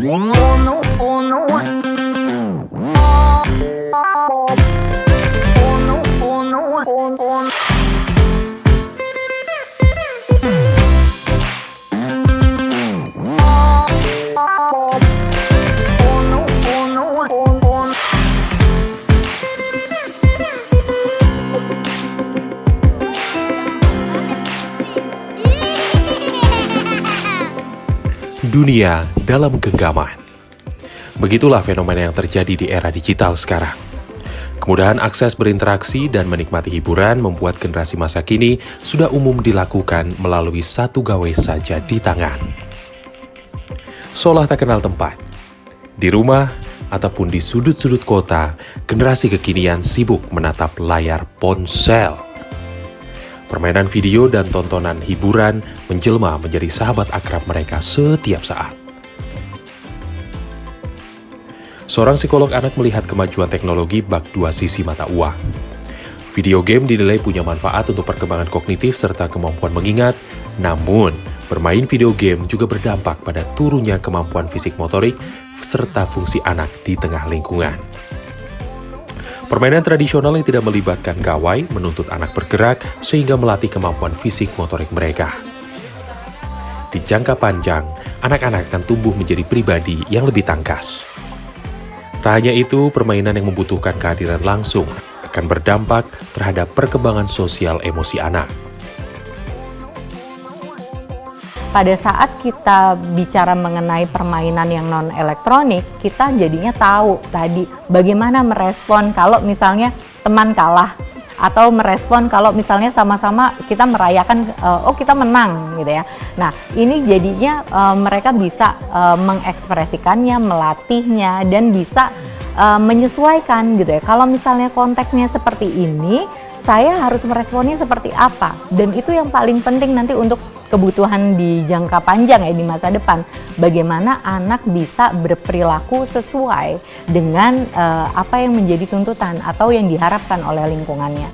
Oh no, oh no. Oh no, oh no, oh no. Dunia dalam genggaman. Begitulah fenomena yang terjadi di era digital sekarang. Kemudahan akses berinteraksi dan menikmati hiburan membuat generasi masa kini sudah umum dilakukan melalui satu gawai saja di tangan. Seolah tak kenal tempat. Di rumah ataupun di sudut-sudut kota, generasi kekinian sibuk menatap layar ponsel. Permainan video dan tontonan hiburan menjelma menjadi sahabat akrab mereka setiap saat. Seorang psikolog anak melihat kemajuan teknologi bak dua sisi mata uang. Video game dinilai punya manfaat untuk perkembangan kognitif serta kemampuan mengingat, namun bermain video game juga berdampak pada turunnya kemampuan fisik motorik serta fungsi anak di tengah lingkungan. Permainan tradisional yang tidak melibatkan gawai menuntut anak bergerak sehingga melatih kemampuan fisik motorik mereka. Di jangka panjang, anak-anak akan tumbuh menjadi pribadi yang lebih tangkas. Tak hanya itu, permainan yang membutuhkan kehadiran langsung akan berdampak terhadap perkembangan sosial emosi anak. Pada saat kita bicara mengenai permainan yang non-elektronik, kita jadinya tahu tadi bagaimana merespon kalau misalnya teman kalah, atau merespon kalau misalnya sama-sama kita merayakan, kita menang gitu ya. Nah, ini jadinya mereka bisa mengekspresikannya, melatihnya, dan bisa menyesuaikan gitu ya. Kalau misalnya konteksnya seperti ini, saya harus meresponnya seperti apa, dan itu yang paling penting nanti untuk kebutuhan di jangka panjang ya, di masa depan. Bagaimana anak bisa berperilaku sesuai dengan apa yang menjadi tuntutan atau yang diharapkan oleh lingkungannya.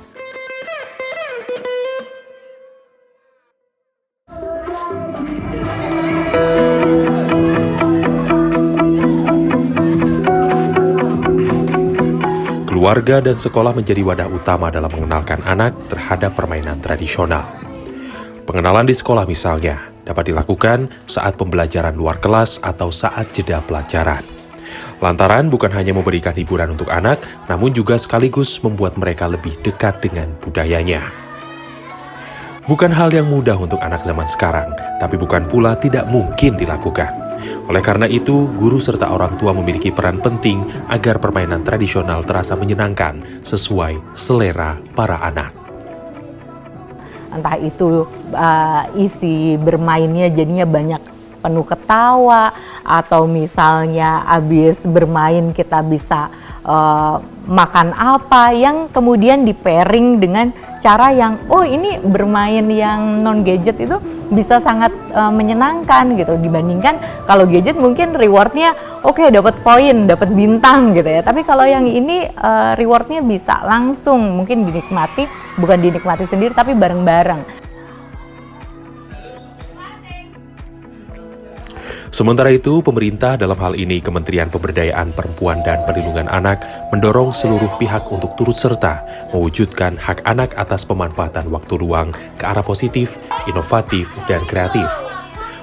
Keluarga dan sekolah menjadi wadah utama dalam mengenalkan anak terhadap permainan tradisional. Pengenalan di sekolah misalnya dapat dilakukan saat pembelajaran luar kelas atau saat jeda pelajaran. Lantaran bukan hanya memberikan hiburan untuk anak, namun juga sekaligus membuat mereka lebih dekat dengan budayanya. Bukan hal yang mudah untuk anak zaman sekarang, tapi bukan pula tidak mungkin dilakukan. Oleh karena itu, guru serta orang tua memiliki peran penting agar permainan tradisional terasa menyenangkan sesuai selera para anak. Entah itu isi bermainnya jadinya banyak penuh ketawa, atau misalnya habis bermain kita bisa makan apa yang kemudian di pairing dengan cara yang ini bermain yang non gadget itu bisa sangat menyenangkan gitu, dibandingkan kalau gadget mungkin rewardnya dapat poin, dapat bintang gitu ya. Tapi kalau yang ini rewardnya bisa langsung mungkin dinikmati, bukan dinikmati sendiri tapi bareng-bareng. Sementara itu, pemerintah dalam hal ini Kementerian Pemberdayaan Perempuan dan Perlindungan Anak mendorong seluruh pihak untuk turut serta mewujudkan hak anak atas pemanfaatan waktu luang ke arah positif, inovatif, dan kreatif.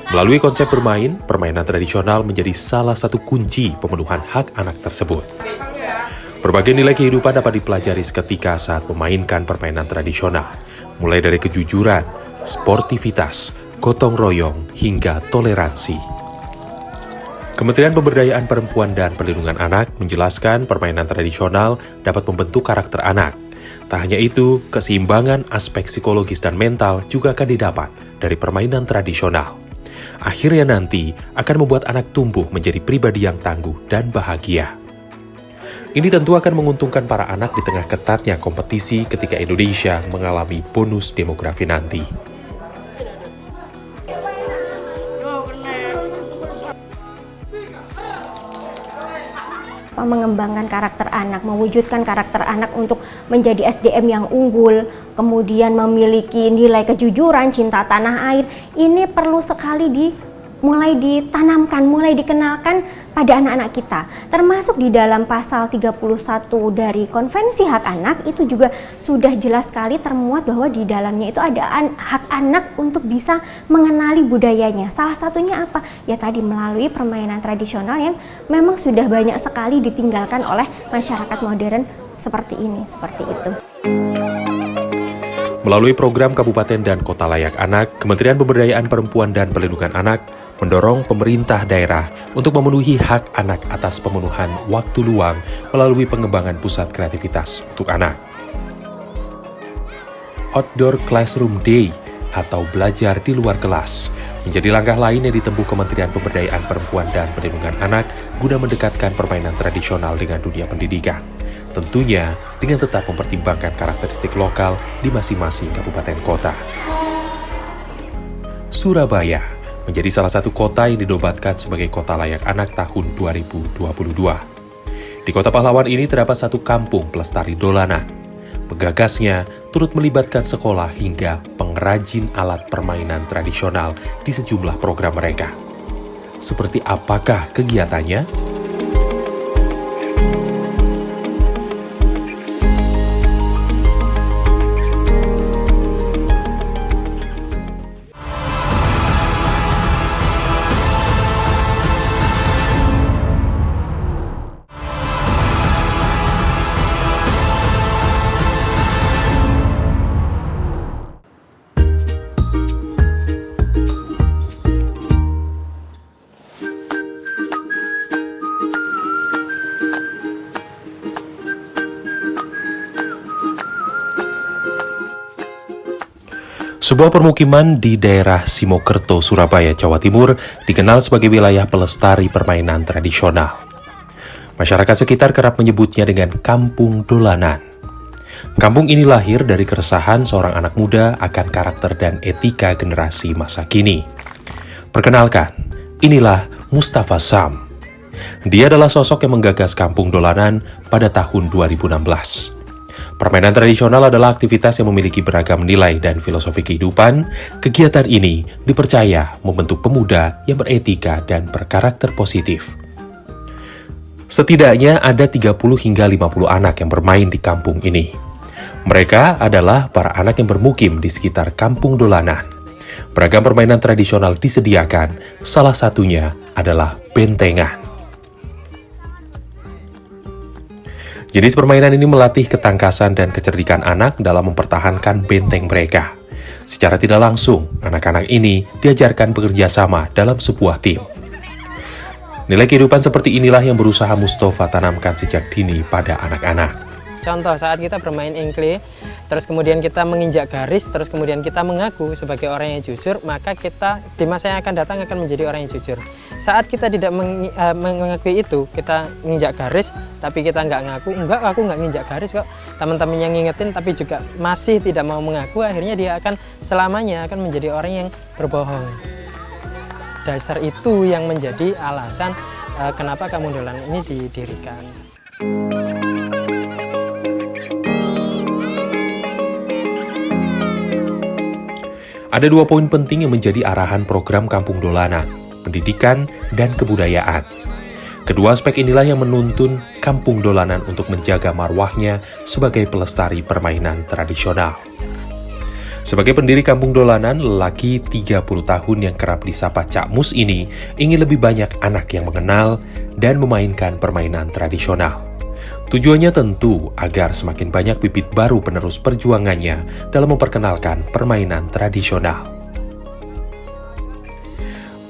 Melalui konsep bermain, permainan tradisional menjadi salah satu kunci pemenuhan hak anak tersebut. Berbagai nilai kehidupan dapat dipelajari seketika saat memainkan permainan tradisional, mulai dari kejujuran, sportivitas, gotong royong, hingga toleransi. Kementerian Pemberdayaan Perempuan dan Perlindungan Anak menjelaskan permainan tradisional dapat membentuk karakter anak. Tak hanya itu, keseimbangan aspek psikologis dan mental juga akan didapat dari permainan tradisional. Akhirnya nanti akan membuat anak tumbuh menjadi pribadi yang tangguh dan bahagia. Ini tentu akan menguntungkan para anak di tengah ketatnya kompetisi ketika Indonesia mengalami bonus demografi nanti. Mengembangkan karakter anak, mewujudkan karakter anak untuk menjadi SDM yang unggul, kemudian memiliki nilai kejujuran, cinta tanah air, ini perlu sekali mulai ditanamkan, mulai dikenalkan pada anak-anak kita. Termasuk di dalam pasal 31 dari Konvensi Hak Anak itu juga sudah jelas sekali termuat bahwa di dalamnya itu ada hak anak untuk bisa mengenali budayanya. Salah satunya apa? Ya tadi melalui permainan tradisional yang memang sudah banyak sekali ditinggalkan oleh masyarakat modern seperti ini, seperti itu. Melalui program Kabupaten dan Kota Layak Anak, Kementerian Pemberdayaan Perempuan dan Perlindungan Anak mendorong pemerintah daerah untuk memenuhi hak anak atas pemenuhan waktu luang melalui pengembangan pusat kreativitas untuk anak. Outdoor Classroom Day atau belajar di luar kelas menjadi langkah lain yang ditempuh Kementerian Pemberdayaan Perempuan dan Perlindungan Anak guna mendekatkan permainan tradisional dengan dunia pendidikan. Tentunya dengan tetap mempertimbangkan karakteristik lokal di masing-masing kabupaten kota. Surabaya menjadi salah satu kota yang dinobatkan sebagai Kota Layak Anak tahun 2022. Di Kota Pahlawan ini terdapat satu kampung pelestari dolanan. Penggagasnya turut melibatkan sekolah hingga pengrajin alat permainan tradisional di sejumlah program mereka. Seperti apakah kegiatannya? Sebuah permukiman di daerah Simokerto, Surabaya, Jawa Timur dikenal sebagai wilayah pelestari permainan tradisional. Masyarakat sekitar kerap menyebutnya dengan Kampung Dolanan. Kampung ini lahir dari keresahan seorang anak muda akan karakter dan etika generasi masa kini. Perkenalkan, inilah Mustafa Sam. Dia adalah sosok yang menggagas Kampung Dolanan pada tahun 2016. Permainan tradisional adalah aktivitas yang memiliki beragam nilai dan filosofi kehidupan. Kegiatan ini dipercaya membentuk pemuda yang beretika dan berkarakter positif. Setidaknya ada 30 hingga 50 anak yang bermain di kampung ini. Mereka adalah para anak yang bermukim di sekitar Kampung Dolanan. Beragam permainan tradisional disediakan, salah satunya adalah bentengan. Jenis permainan ini melatih ketangkasan dan kecerdikan anak dalam mempertahankan benteng mereka. Secara tidak langsung, anak-anak ini diajarkan bekerja sama dalam sebuah tim. Nilai kehidupan seperti inilah yang berusaha Mustafa tanamkan sejak dini pada anak-anak. Contoh saat kita bermain engkle, terus kemudian kita menginjak garis, terus kemudian kita mengaku sebagai orang yang jujur, maka kita di masa yang akan datang akan menjadi orang yang jujur. Saat kita tidak mengakui itu, kita menginjak garis, tapi kita nggak ngaku, enggak aku nggak nginjak garis kok. Teman-teman yang ngingetin tapi juga masih tidak mau mengaku, akhirnya dia akan selamanya akan menjadi orang yang berbohong. Dasar itu yang menjadi alasan kenapa Kampung Dolanan ini didirikan. Ada 2 poin penting yang menjadi arahan program Kampung Dolanan, pendidikan dan kebudayaan. Kedua aspek inilah yang menuntun Kampung Dolanan untuk menjaga marwahnya sebagai pelestari permainan tradisional. Sebagai pendiri Kampung Dolanan, lelaki 30 tahun yang kerap disapa Cak Mus ini ingin lebih banyak anak yang mengenal dan memainkan permainan tradisional. Tujuannya tentu agar semakin banyak bibit baru penerus perjuangannya dalam memperkenalkan permainan tradisional.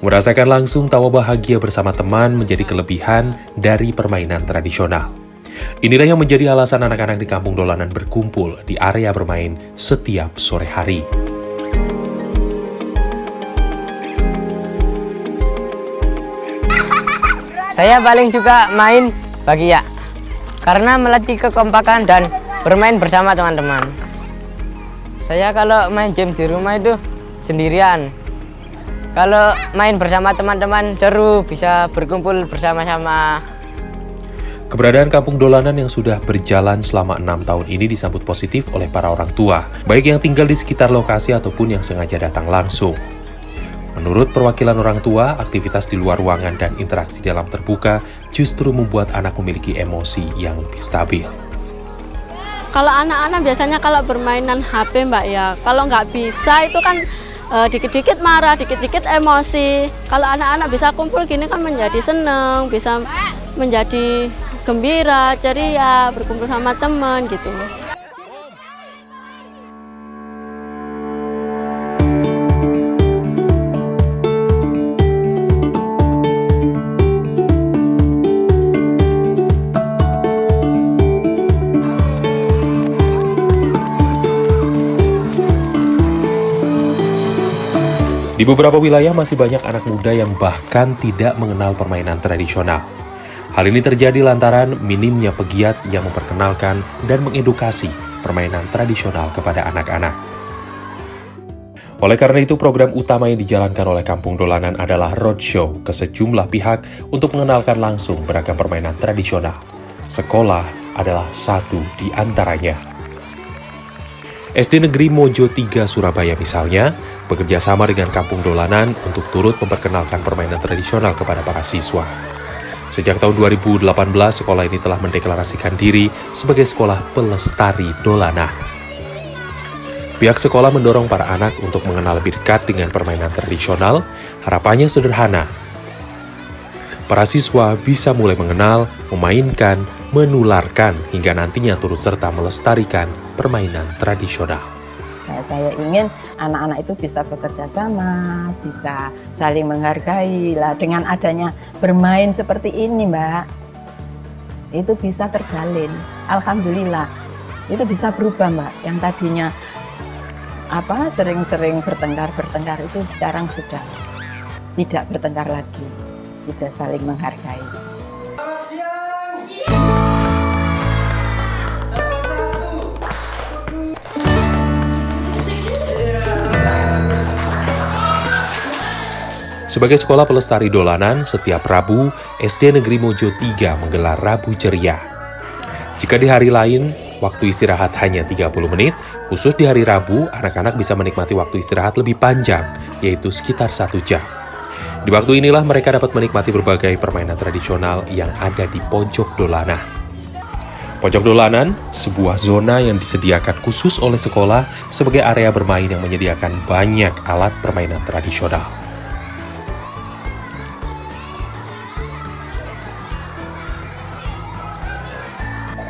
Merasakan langsung tawa bahagia bersama teman menjadi kelebihan dari permainan tradisional. Inilah yang menjadi alasan anak-anak di Kampung Dolanan berkumpul di area bermain setiap sore hari. Saya paling suka main bakia karena melatih kekompakan dan bermain bersama teman-teman. Saya kalau main game di rumah itu sendirian. Kalau main bersama teman-teman seru, bisa berkumpul bersama-sama. Keberadaan Kampung Dolanan yang sudah berjalan selama 6 tahun ini disambut positif oleh para orang tua, baik yang tinggal di sekitar lokasi ataupun yang sengaja datang langsung. Menurut perwakilan orang tua, aktivitas di luar ruangan dan interaksi di alam terbuka justru membuat anak memiliki emosi yang lebih stabil. Kalau anak-anak biasanya kalau bermainan HP Mbak ya, kalau nggak bisa itu kan dikit-dikit marah, dikit-dikit emosi. Kalau anak-anak bisa kumpul gini kan menjadi seneng, bisa menjadi gembira, ceria, berkumpul sama teman gitu. Di beberapa wilayah masih banyak anak muda yang bahkan tidak mengenal permainan tradisional. Hal ini terjadi lantaran minimnya pegiat yang memperkenalkan dan mengedukasi permainan tradisional kepada anak-anak. Oleh karena itu, program utama yang dijalankan oleh Kampung Dolanan adalah roadshow ke sejumlah pihak untuk mengenalkan langsung beragam permainan tradisional. Sekolah adalah satu di antaranya. SD Negeri Mojo 3 Surabaya misalnya, bekerja sama dengan Kampung Dolanan untuk turut memperkenalkan permainan tradisional kepada para siswa. Sejak tahun 2018, sekolah ini telah mendeklarasikan diri sebagai sekolah pelestari dolanan. Pihak sekolah mendorong para anak untuk mengenal lebih dekat dengan permainan tradisional. Harapannya sederhana. Para siswa bisa mulai mengenal, memainkan, menularkan, hingga nantinya turut serta melestarikan permainan tradisional. Nah, saya ingin anak-anak itu bisa bekerja sama, bisa saling menghargai. Lah, dengan adanya bermain seperti ini, Mbak, itu bisa terjalin. Alhamdulillah, itu bisa berubah, Mbak. Yang tadinya sering-sering bertengkar itu sekarang sudah tidak bertengkar lagi, sudah saling menghargai. Sebagai sekolah pelestari dolanan, setiap Rabu, SD Negeri Mojo 3 menggelar Rabu Ceria. Jika di hari lain, waktu istirahat hanya 30 menit, khusus di hari Rabu, anak-anak bisa menikmati waktu istirahat lebih panjang, yaitu sekitar 1 jam. Di waktu inilah mereka dapat menikmati berbagai permainan tradisional yang ada di pojok dolanan. Pojok dolanan, sebuah zona yang disediakan khusus oleh sekolah sebagai area bermain yang menyediakan banyak alat permainan tradisional.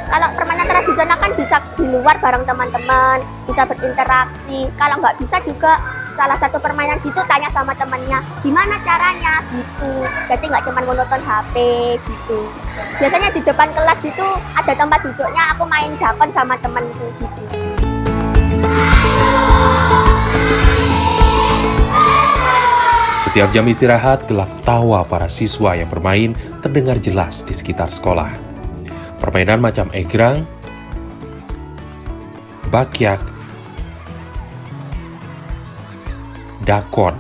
Kalau permainan tradisional kan bisa di luar bareng teman-teman, bisa berinteraksi. Kalau nggak bisa juga salah satu permainan gitu tanya sama temennya, gimana caranya gitu. Jadi nggak cuma monoton HP gitu. Biasanya di depan kelas gitu ada tempat duduknya, aku main dakon sama temenku gitu. Setiap jam istirahat, gelak tawa para siswa yang bermain terdengar jelas di sekitar sekolah. Permainan macam egrang, bakyak, dakon,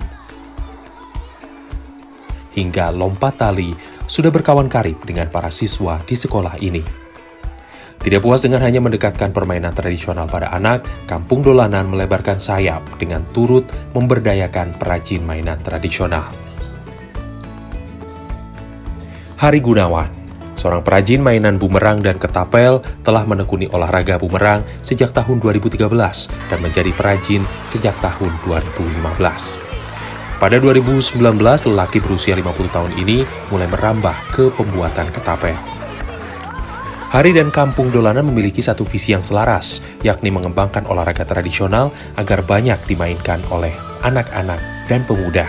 hingga lompat tali sudah berkawan karib dengan para siswa di sekolah ini. Tidak puas dengan hanya mendekatkan permainan tradisional pada anak, Kampung Dolanan melebarkan sayap dengan turut memberdayakan perajin mainan tradisional. Hari Gunawan, seorang perajin mainan bumerang dan ketapel, telah menekuni olahraga bumerang sejak tahun 2013 dan menjadi perajin sejak tahun 2015. Pada 2019, lelaki berusia 50 tahun ini mulai merambah ke pembuatan ketapel. Hari dan Kampung Dolanan memiliki satu visi yang selaras, yakni mengembangkan olahraga tradisional agar banyak dimainkan oleh anak-anak dan pemuda.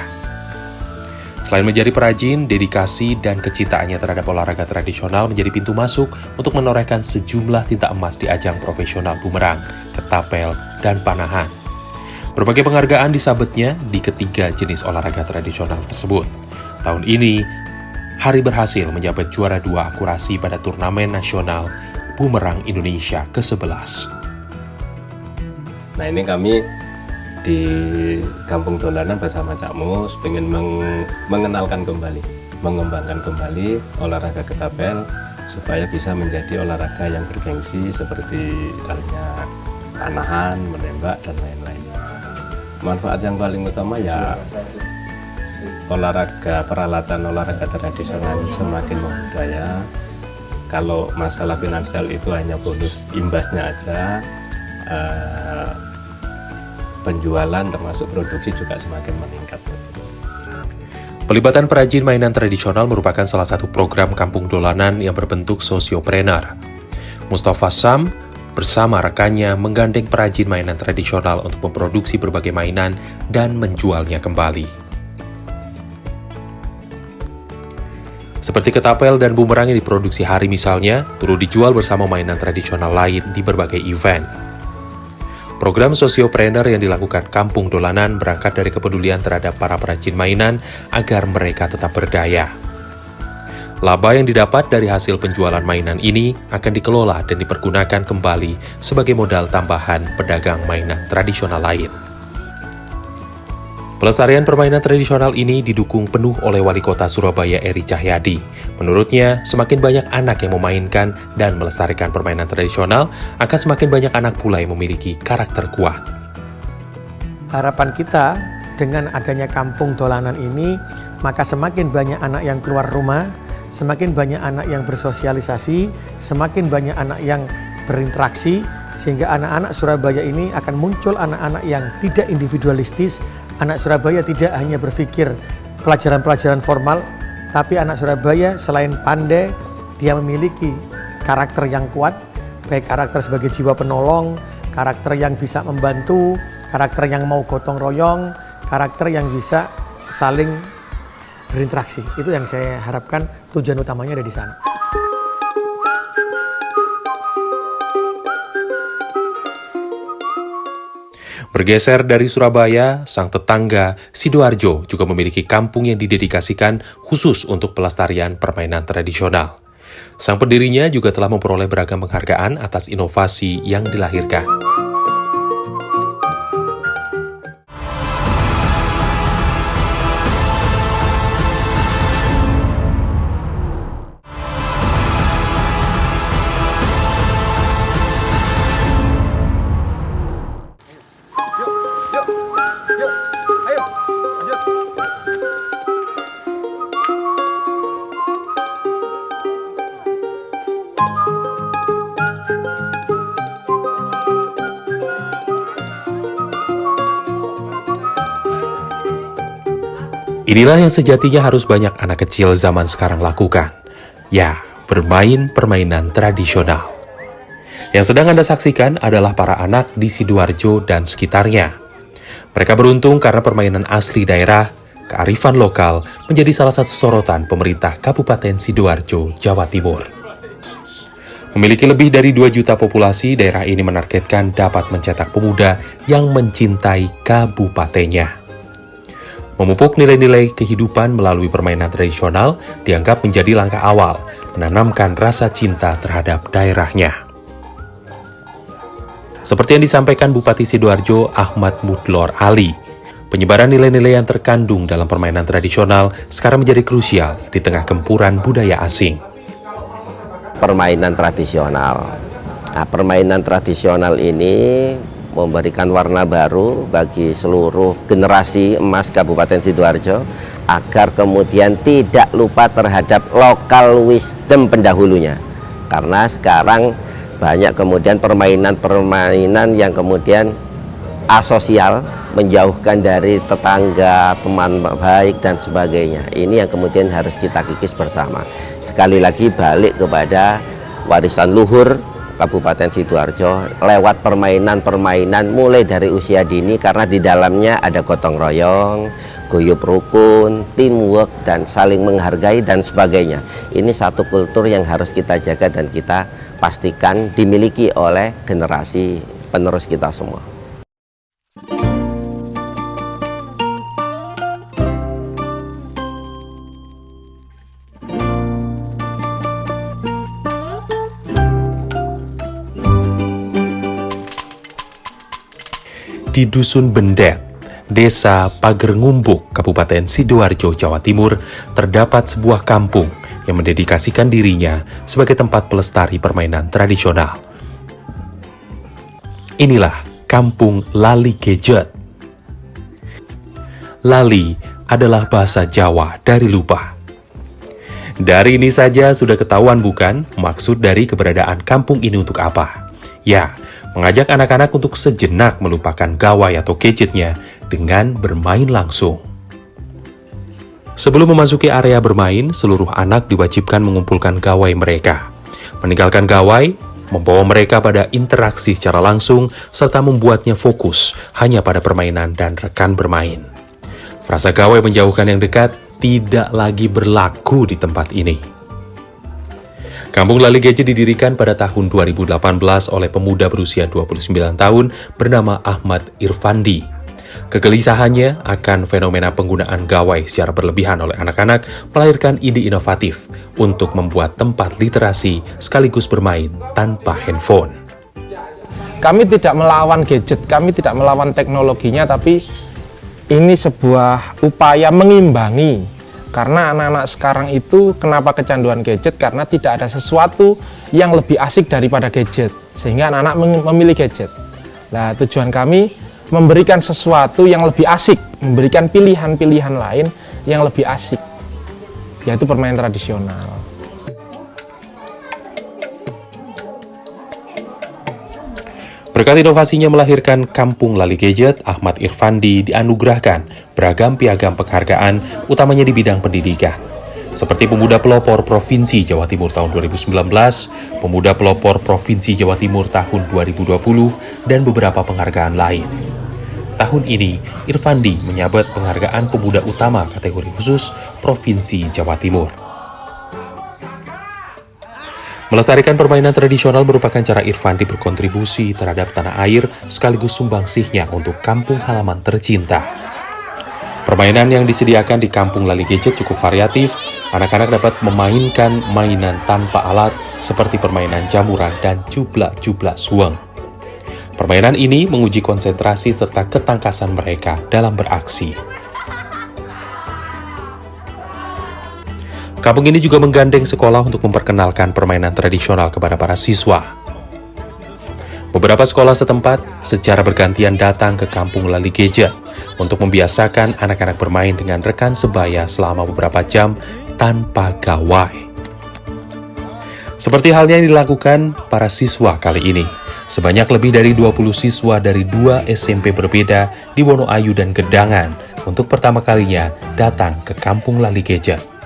Selain menjadi perajin, dedikasi dan kecintaannya terhadap olahraga tradisional menjadi pintu masuk untuk menorehkan sejumlah tinta emas di ajang profesional bumerang, ketapel, dan panahan. Berbagai penghargaan disabetnya di ketiga jenis olahraga tradisional tersebut. Tahun ini, Hari berhasil menjabat juara 2 akurasi pada turnamen nasional Bumerang Indonesia ke-11. Nah, ini kami di Kampung Dolanan bersama Cak Mus ingin mengenalkan kembali, mengembangkan kembali olahraga ketapel supaya bisa menjadi olahraga yang bergengsi seperti halnya panahan, menembak, dan lain-lain. Manfaat yang paling utama ya peralatan olahraga tradisional semakin membudaya. Kalau masalah finansial itu hanya bonus imbasnya aja, penjualan termasuk produksi juga semakin meningkat. Pelibatan perajin mainan tradisional merupakan salah satu program kampung dolanan yang berbentuk sosiopreneur. Mustafa Sam bersama rekannya menggandeng perajin mainan tradisional untuk memproduksi berbagai mainan dan menjualnya kembali. Seperti ketapel dan bumerang yang diproduksi Hari misalnya, turut dijual bersama mainan tradisional lain di berbagai event. Program sosiopreneur yang dilakukan Kampung Dolanan berangkat dari kepedulian terhadap para perajin mainan agar mereka tetap berdaya. Laba yang didapat dari hasil penjualan mainan ini akan dikelola dan dipergunakan kembali sebagai modal tambahan pedagang mainan tradisional lain. Pelestarian permainan tradisional ini didukung penuh oleh Wali Kota Surabaya Eri Cahyadi. Menurutnya, semakin banyak anak yang memainkan dan melestarikan permainan tradisional, akan semakin banyak anak pula yang memiliki karakter kuat. Harapan kita dengan adanya Kampung Dolanan ini, maka semakin banyak anak yang keluar rumah, semakin banyak anak yang bersosialisasi, semakin banyak anak yang berinteraksi, sehingga anak-anak Surabaya ini akan muncul anak-anak yang tidak individualistis. Anak Surabaya tidak hanya berpikir pelajaran-pelajaran formal, tapi anak Surabaya selain pandai, dia memiliki karakter yang kuat, baik karakter sebagai jiwa penolong, karakter yang bisa membantu, karakter yang mau gotong royong, karakter yang bisa saling berinteraksi. Itu yang saya harapkan, tujuan utamanya ada di sana. Bergeser dari Surabaya, sang tetangga, Sidoarjo, juga memiliki kampung yang didedikasikan khusus untuk pelestarian permainan tradisional. Sang pendirinya juga telah memperoleh beragam penghargaan atas inovasi yang dilahirkan. Inilah yang sejatinya harus banyak anak kecil zaman sekarang lakukan. Ya, bermain permainan tradisional. Yang sedang Anda saksikan adalah para anak di Sidoarjo dan sekitarnya. Mereka beruntung karena permainan asli daerah, kearifan lokal, menjadi salah satu sorotan pemerintah Kabupaten Sidoarjo, Jawa Timur. Memiliki lebih dari 2 juta populasi, daerah ini menargetkan dapat mencetak pemuda yang mencintai kabupatennya. Memupuk nilai-nilai kehidupan melalui permainan tradisional dianggap menjadi langkah awal menanamkan rasa cinta terhadap daerahnya. Seperti yang disampaikan Bupati Sidoarjo Ahmad Mudlor Ali, penyebaran nilai-nilai yang terkandung dalam permainan tradisional sekarang menjadi krusial di tengah gempuran budaya asing. Permainan tradisional. Nah, permainan tradisional ini memberikan warna baru bagi seluruh generasi emas Kabupaten Sidoarjo agar kemudian tidak lupa terhadap lokal wisdom pendahulunya. Karena sekarang banyak kemudian permainan-permainan yang kemudian asosial, menjauhkan dari tetangga, teman baik dan sebagainya. Ini yang kemudian harus kita kikis bersama. Sekali lagi balik kepada warisan luhur Kabupaten Sidoarjo lewat permainan-permainan mulai dari usia dini, karena di dalamnya ada gotong royong, guyup rukun, teamwork, dan saling menghargai dan sebagainya. Ini satu kultur yang harus kita jaga dan kita pastikan dimiliki oleh generasi penerus kita semua. Di Dusun Bendet, Desa Pagerngumbuh, Kabupaten Sidoarjo, Jawa Timur, terdapat sebuah kampung yang mendedikasikan dirinya sebagai tempat pelestari permainan tradisional. Inilah Kampung Lali Gadget. Lali adalah bahasa Jawa dari lupa. Dari ini saja sudah ketahuan bukan maksud dari keberadaan kampung ini untuk apa? Ya, mengajak anak-anak untuk sejenak melupakan gawai atau gadgetnya dengan bermain langsung. Sebelum memasuki area bermain, seluruh anak diwajibkan mengumpulkan gawai mereka. Meninggalkan gawai, membawa mereka pada interaksi secara langsung, serta membuatnya fokus hanya pada permainan dan rekan bermain. Frasa gawai menjauhkan yang dekat tidak lagi berlaku di tempat ini. Kampung Lali Gadget didirikan pada tahun 2018 oleh pemuda berusia 29 tahun bernama Ahmad Irfandi. Kegelisahannya akan fenomena penggunaan gawai secara berlebihan oleh anak-anak melahirkan ide inovatif untuk membuat tempat literasi sekaligus bermain tanpa handphone. Kami tidak melawan gadget, kami tidak melawan teknologinya, tapi ini sebuah upaya mengimbangi. Karena anak-anak sekarang itu kenapa kecanduan gadget? Karena tidak ada sesuatu yang lebih asik daripada gadget, sehingga anak-anak memilih gadget. Nah, tujuan kami memberikan sesuatu yang lebih asik, memberikan pilihan-pilihan lain yang lebih asik, yaitu permainan tradisional. Berkat inovasinya melahirkan Kampung Lali Gadget, Ahmad Irfandi dianugerahkan beragam piagam penghargaan, utamanya di bidang pendidikan. Seperti Pemuda Pelopor Provinsi Jawa Timur tahun 2019, Pemuda Pelopor Provinsi Jawa Timur tahun 2020, dan beberapa penghargaan lain. Tahun ini, Irfandi menyabet penghargaan Pemuda Utama kategori khusus Provinsi Jawa Timur. Melestarikan permainan tradisional merupakan cara Irfandi berkontribusi terhadap tanah air sekaligus sumbangsihnya untuk kampung halaman tercinta. Permainan yang disediakan di Kampung Lali Gadget cukup variatif. Anak-anak dapat memainkan mainan tanpa alat seperti permainan jamuran dan jublak-jublak suweng. Permainan ini menguji konsentrasi serta ketangkasan mereka dalam beraksi. Kampung ini juga menggandeng sekolah untuk memperkenalkan permainan tradisional kepada para siswa. Beberapa sekolah setempat secara bergantian datang ke Kampung Lali Gadget untuk membiasakan anak-anak bermain dengan rekan sebaya selama beberapa jam tanpa gawai. Seperti halnya yang dilakukan para siswa kali ini. Sebanyak lebih dari 20 siswa dari 2 SMP berbeda di Wonoayu dan Gedangan untuk pertama kalinya datang ke Kampung Lali Gadget.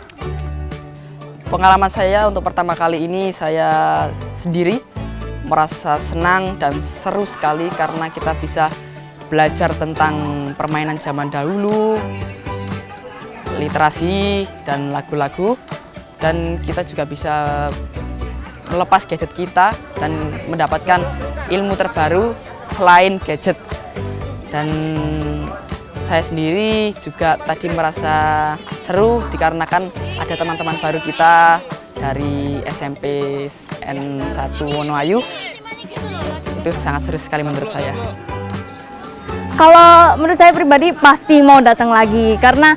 Pengalaman saya untuk pertama kali ini saya sendiri merasa senang dan seru sekali karena kita bisa belajar tentang permainan zaman dahulu, literasi dan lagu-lagu, dan kita juga bisa melepas gadget kita dan mendapatkan ilmu terbaru selain gadget. Dan saya sendiri juga tadi merasa seru dikarenakan ada teman-teman baru kita dari SMP N1 Wonoayu. Itu sangat seru sekali menurut saya. Kalau menurut saya pribadi pasti mau datang lagi karena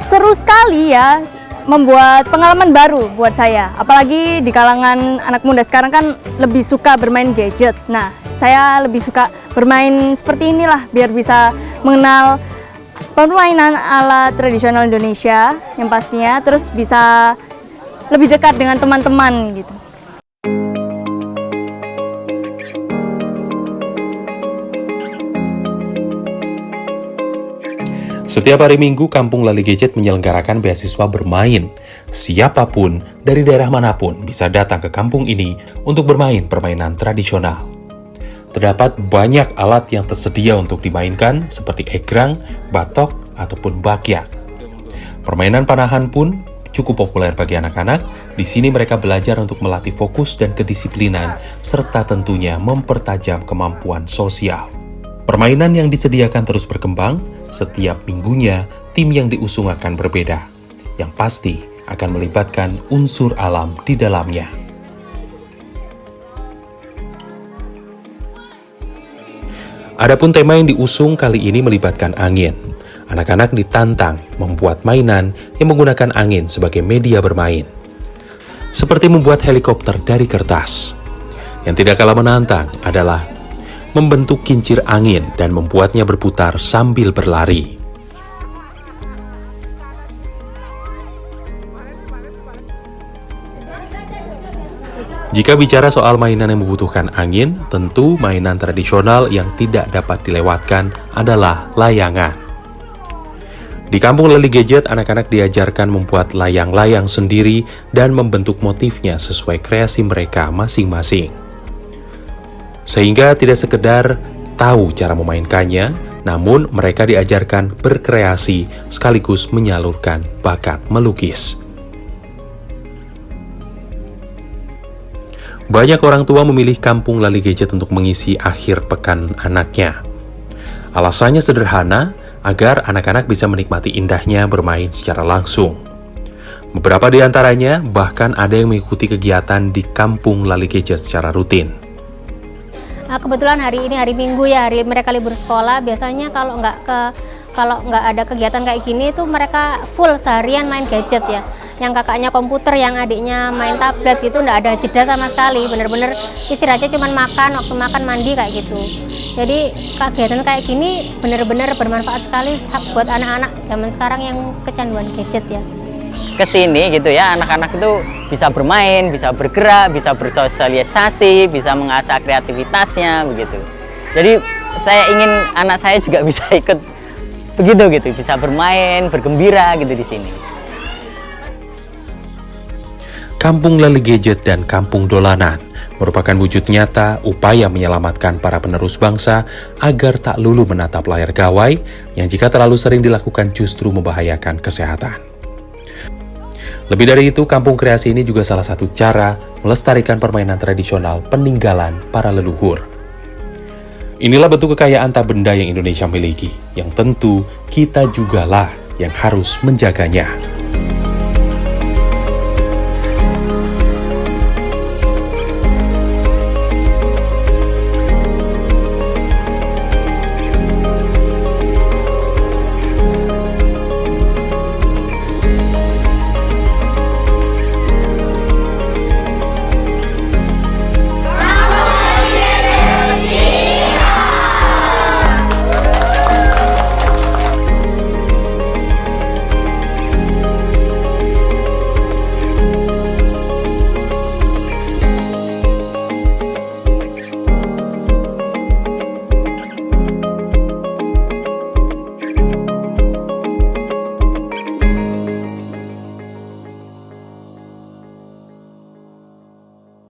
seru sekali ya, membuat pengalaman baru buat saya. Apalagi di kalangan anak muda sekarang kan lebih suka bermain gadget. Nah, saya lebih suka bermain seperti inilah biar bisa mengenal permainan ala tradisional Indonesia yang pastinya, terus bisa lebih dekat dengan teman-teman gitu. Setiap hari Minggu, Kampung Lali Gadget menyelenggarakan beasiswa bermain. Siapapun dari daerah manapun bisa datang ke kampung ini untuk bermain permainan tradisional. Terdapat banyak alat yang tersedia untuk dimainkan seperti egrang, batok, ataupun bakyak. Permainan panahan pun cukup populer bagi anak-anak. Di sini mereka belajar untuk melatih fokus dan kedisiplinan, serta tentunya mempertajam kemampuan sosial. Permainan yang disediakan terus berkembang, setiap minggunya tim yang diusung akan berbeda, yang pasti akan melibatkan unsur alam di dalamnya. Adapun tema yang diusung kali ini melibatkan angin. Anak-anak ditantang membuat mainan yang menggunakan angin sebagai media bermain. Seperti membuat helikopter dari kertas. Yang tidak kalah menantang adalah membentuk kincir angin dan membuatnya berputar sambil berlari. Jika bicara soal mainan yang membutuhkan angin, tentu mainan tradisional yang tidak dapat dilewatkan adalah layangan. Di Kampung Lali Gadget, anak-anak diajarkan membuat layang-layang sendiri dan membentuk motifnya sesuai kreasi mereka masing-masing. Sehingga tidak sekedar tahu cara memainkannya, namun mereka diajarkan berkreasi sekaligus menyalurkan bakat melukis. Banyak orang tua memilih Kampung Lali Gadget untuk mengisi akhir pekan anaknya. Alasannya sederhana, agar anak-anak bisa menikmati indahnya bermain secara langsung. Beberapa di antaranya bahkan ada yang mengikuti kegiatan di Kampung Lali Gadget secara rutin. Kebetulan hari ini hari Minggu ya, hari mereka libur sekolah. Biasanya kalau nggak ada kegiatan kayak gini tuh mereka full seharian main gadget ya. Yang kakaknya komputer, yang adiknya main tablet gitu, nggak ada jeda sama sekali. Bener-bener istirahatnya cuma makan, waktu makan mandi kayak gitu. Jadi kegiatan kayak gini bener-bener bermanfaat sekali buat anak-anak zaman sekarang yang kecanduan gadget ya. Kesini gitu ya, anak-anak itu bisa bermain, bisa bergerak, bisa bersosialisasi, bisa mengasah kreativitasnya begitu. Jadi saya ingin anak saya juga bisa ikut begitu gitu, bisa bermain, bergembira gitu di sini. Kampung Lali Gadget dan Kampung Dolanan merupakan wujud nyata upaya menyelamatkan para penerus bangsa agar tak lulu menatap layar gawai yang jika terlalu sering dilakukan justru membahayakan kesehatan. Lebih dari itu, kampung kreasi ini juga salah satu cara melestarikan permainan tradisional peninggalan para leluhur. Inilah bentuk kekayaan tak benda yang Indonesia miliki, yang tentu kita jugalah yang harus menjaganya.